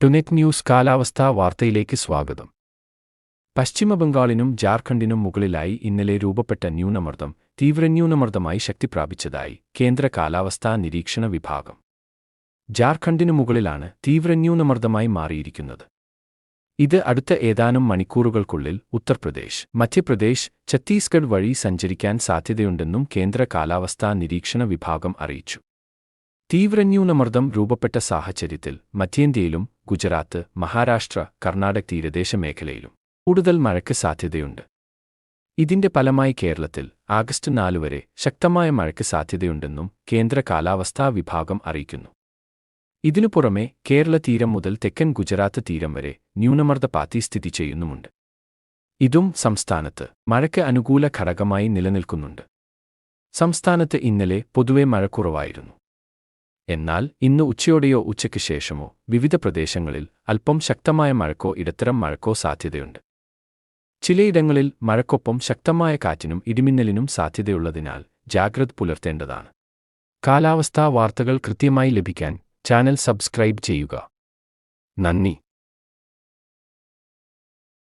ടുനെറ്റ് news കാലാവസ്ഥാ വാർത്തയിലേക്ക് സ്വാഗതം. പശ്ചിമബംഗാളിനും ജാർഖണ്ഡിനും മുകളിലായി ഇന്നലെ രൂപപ്പെട്ട ന്യൂനമർദ്ദം തീവ്രന്യൂനമർദ്ദമായി ശക്തിപ്രാപിച്ചതായി കേന്ദ്ര കാലാവസ്ഥാ നിരീക്ഷണ വിഭാഗം. ജാർഖണ്ഡിനു മുകളിലാണ് തീവ്രന്യൂനമർദ്ദമായി മാറിയിരിക്കുന്നത്. ഇത് അടുത്ത ഏതാനും മണിക്കൂറുകൾക്കുള്ളിൽ ഉത്തർപ്രദേശ്, മധ്യപ്രദേശ്, ഛത്തീസ്ഗഡ് വഴി സഞ്ചരിക്കാൻ സാധ്യതയുണ്ടെന്നും കേന്ദ്ര കാലാവസ്ഥാ നിരീക്ഷണ വിഭാഗം അറിയിച്ചു. തീവ്രന്യൂനമർദ്ദം രൂപപ്പെട്ട സാഹചര്യത്തിൽ മധ്യേന്ത്യയിലും ഗുജറാത്ത്, മഹാരാഷ്ട്ര, കർണാടക തീരദേശ മേഖലയിലും കൂടുതൽ മഴയ്ക്ക് സാധ്യതയുണ്ട്. ഇതിന്റെ ഫലമായി കേരളത്തിൽ ആഗസ്റ്റ് 4 വരെ ശക്തമായ മഴയ്ക്ക് സാധ്യതയുണ്ടെന്നും കേന്ദ്ര കാലാവസ്ഥാ വിഭാഗം അറിയിക്കുന്നു. ഇതിനു പുറമെ കേരള തീരം മുതൽ തെക്കൻ ഗുജറാത്ത് തീരം വരെ ന്യൂനമർദ്ദ പാത്തി സ്ഥിതി ചെയ്യുന്നുമുണ്ട്. ഇതും സംസ്ഥാനത്ത് മഴയ്ക്ക് അനുകൂല ഘടകമായി നിലനിൽക്കുന്നുണ്ട്. സംസ്ഥാനത്ത് ഇന്നലെ പൊതുവെ മഴ കുറവായിരുന്നു. എന്നാൽ ഇന്ന് ഉച്ചയോടെയോ ഉച്ചയ്ക്ക് ശേഷമോ വിവിധ പ്രദേശങ്ങളിൽ അല്പം ശക്തമായ മഴക്കോ ഇടത്തരം മഴക്കോ സാധ്യതയുണ്ട്. ചിലയിടങ്ങളിൽ മഴക്കൊപ്പം ശക്തമായ കാറ്റിനും ഇടിമിന്നലിനും സാധ്യതയുള്ളതിനാൽ ജാഗ്രത പുലർത്തേണ്ടതാണ്. കാലാവസ്ഥാ വാർത്തകൾ കൃത്യമായി ലഭിക്കാൻ ചാനൽ സബ്സ്ക്രൈബ് ചെയ്യുക. നന്ദി.